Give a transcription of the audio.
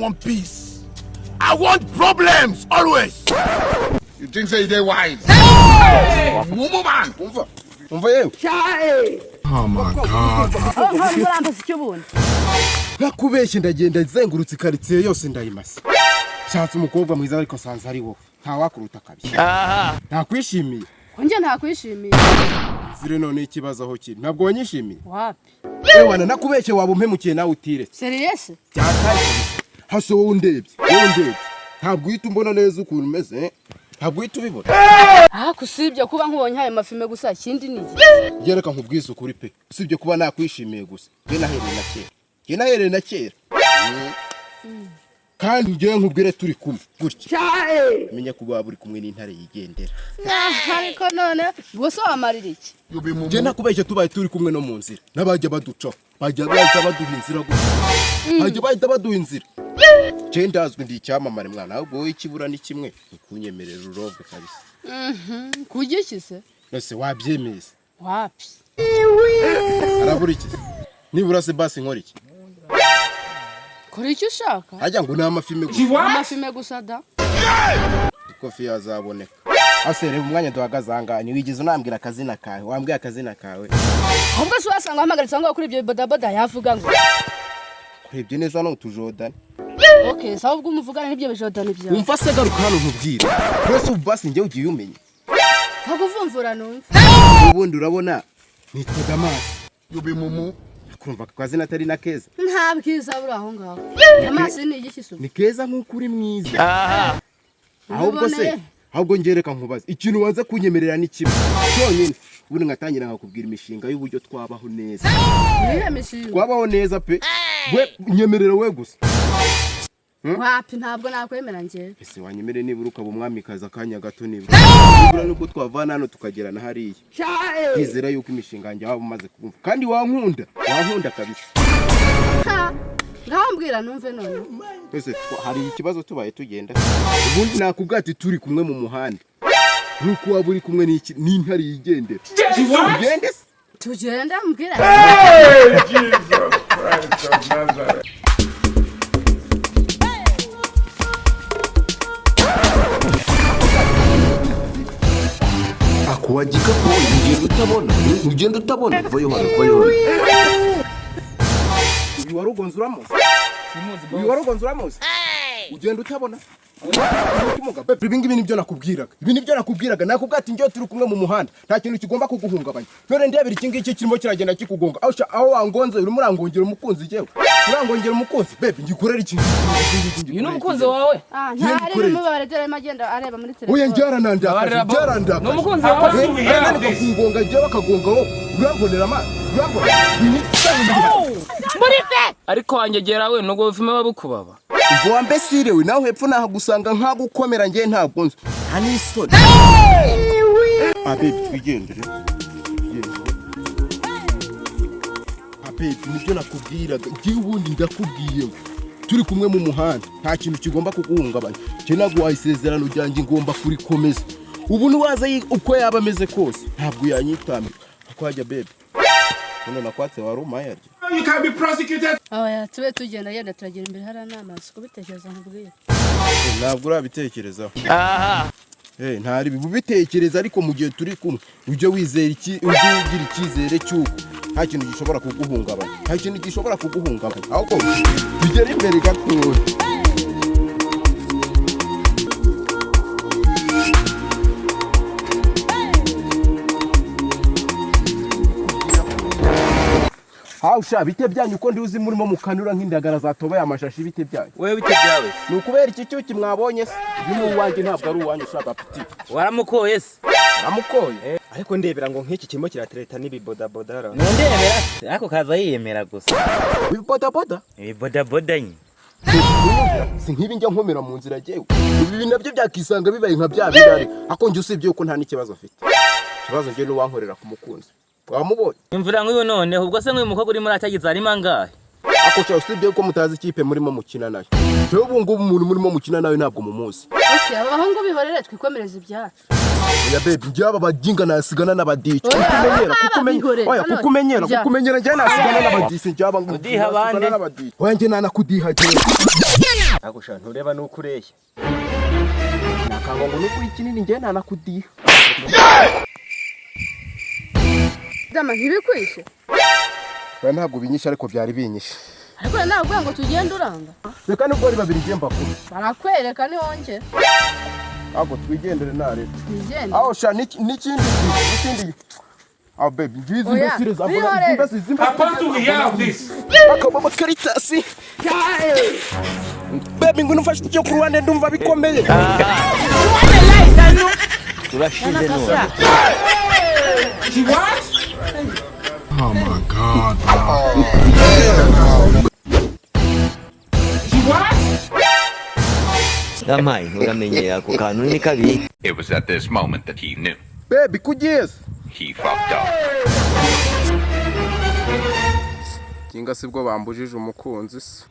want peace. I want problems always. You think say they wise? Woman. Oh my God. Nakubeshye ndagenda zengurutse karitsiye yose ndayimasa. Shatse umukobwa mwiza ariko sanze ari wowe. Nta wakuruta kabiri. Ntakwishimiye. Konje ntakwishimiye. Zire none ikibazo aho kiri. Ntabwo wanyishimiye. Wapi? Wana nakubeshye waba umpemukiye nawe utiretse. Serious? Byataye. Haso wowe undebye. Ntabwo uhita umbona neza ukuntu umeze. Ntabwo uhita ubibona. Kusibye kuba nkubonye haye mafime gusa kindi niki. Gereka nkubwiza ukuri pe. Usibye kuba nakwishimiye gusa. Je nahereye na kera. Kandi ngiye nkubwire turi kumwe gutya. Menya kuba buri kumwe n'intare yigendera. Ariko none bose wamarira iki? Je nakubeshye tubaye turi kumwe no mu nzira. Nabajya baduca. Bajya baduha inzira gusa. Bajya baduha inzira. Je ndazwe ndi icyamamare mwana ahubwo wowe ikibura ni kimwe ukunyemerera urobe kabisa. Kugiki se? Nose wabyemeza. Wapi? Arabura iki? Nibura se basi nkora iki? Kora icyo ushaka? Ajya ngo n'amafime gusa. Amafime gusa da. Kofi yazaboneka. Asere umwanya duhagazanganye wigize unambwira akazina kawe. Wambwiye akazina kawe. Ahubwo se wasanga hamagaritse ngo kuri ibyo bodaboda yavuga ngo. Kurebye neza no tujodane. Okay, sawa ubwo umuvugana n'ibyo bijodane byawe. Umva se garuka hano nkubwire. Wese ubasi ngiye ugiye umenye. Ntaguvumvura numva. Ubundi urabona nitwa Damasi. Yubi mumu. Kurumva kwazina atari na keza. Nta bwiza buri aho ngaho. Damasi ni igishisubi. Ni keza nk'uko uri mwiza. Ahubwo ngereka nkubaza. Ikintu wanze kunyemerera ni kimwe. Cyonyine ubundi ngatangira nkakubwira imishinga y'uburyo twabaho neza. Niye mishinga. Twabaho neza pe. We nyemerera we gusa. Wapi ntabwo nakwemera ngiye. Ese wanyemere nibura ukaba umwamikazi akanya gato nibura. Nibura nuko twavana hano tukagera na hariya. Izera yuko imishinga yanjye waba umaze kubumva. Kandi wankunda kabisa. Ngambwira numve none. Ese hari ikibazo tubaye tugenda. Ubundi nakubwati turi kumwe mu muhanda. Nuko waba uri kumwe n'intare yigendera. Tugende? Tugenda mbwira. Jesus Christ of Nazareth. Akuwajika po ugenda utabona vayo hano uyu warugonze uramuzi ugenda utabona ibi ngibi nibyo nakubwiraga nakubwati njye turi kumwe mu muhanda nta kintu kigomba kuguhungabanya none ndebera iki ngiki kirimo kiragenda kikugonga aho wangonze urimo urangongera umukunzi jewe urangongera umukunzi bebe ngikorera iki uyu ni umukunzi wawe ntari mu baredere magenda areba muri telefone oya njaranda ni umukunzi wawe nani kugonga jewe bakagonga wo urambonera amazi ariko wangegera we nugo bifime babukubaba ubwo mbesire we naho hepfo naha gusanga nkagukomera ngiye ntabwo nzi hani isoni abebi twigendere abebi nibyo nakubwiraga ngiye ubundi ndakubwiye turi kumwe mu muhanda nta kintu kigomba kuguhungabanya cyo naguhaye isezerano ryanjye ngomba kurikomeza ubu ntiwaza uko yaba ameze kose ntabwo yanyitambira akwajya bebi none nakwatse waruma You can be prosecuted. Aya tube tugenda yenda turagira imbere hari n'amazi kubitekereza nkubwira ntabwo urabitekerezaho ntari bibitekereza ariko mu gihe turi kumwe ujye wizera ugira icyizere cy'uko nta kintu gishobora kuguhungabanya ahubwo tugere imbere gatoya Hausha bite byanyu uko ndiuzi murimo mukanura nk'indagara zatobaye amashashi bite byanyu wewe bite byawe nukubera iki cyuki mwabonye se yumu wanjye ntabwo ari uwanyu ushaka apeti waramukoye se namukoye ariko ndebera ngo nk'iki kirimo kiratereta n'ibibodabodara ndebera ariko kaza yiyemera gusa ibibodaboda nye si nk'ibi njya nkomera mu nzira jewe ibi nabyo byakisanga bibaye nka bya birare ako njye usibye uko nta n'ikibazo afite ikibazo njye n'uwankorera ku mukunzi wamubonye imvura nk'iyo none ubwo se nk'uyu mukobwa urimo aratagiza arimo angahe ako cyo usibye ko mutazi ikipe murimo mukina nayo cyo ubu ngubu umuntu murimo mukina nayo ntabwo mumuzi abahungu bihorere twikomereza ibyacu ya baby njyaba bajinga nasigana n'abadici kukumenyera njye nasigana n'abadici njyaba kudiha abandi wanjye nanakudiha je Agusha ntureba nuko ureshya. Nakanga ngo nuko ikinini ngiye nanakudiha. Dama ntibikwishe. Ba ntabwo binyisha ariko byari binyishe. Ariko nawe ngo tugende uranga. Reka nubwo ari babiri ngiye mbakuru. Barakwereka ni wonje. Abo twigendere nare. Tugende. Aho sha n'ikindi. Ah baby, ngize imbesire zabona imbesire. How to hear this? Akababa karitasi. Baby ngwino mfashe cyo kurwana ndumva bikomeye. Turashize no. She what? Oh my god. She what? Damai, uramenye ako kantu ni kabi. It was at this moment that he knew. Baby kugeze. He fucked up. Kinga sibwo bambujije umukunzi se.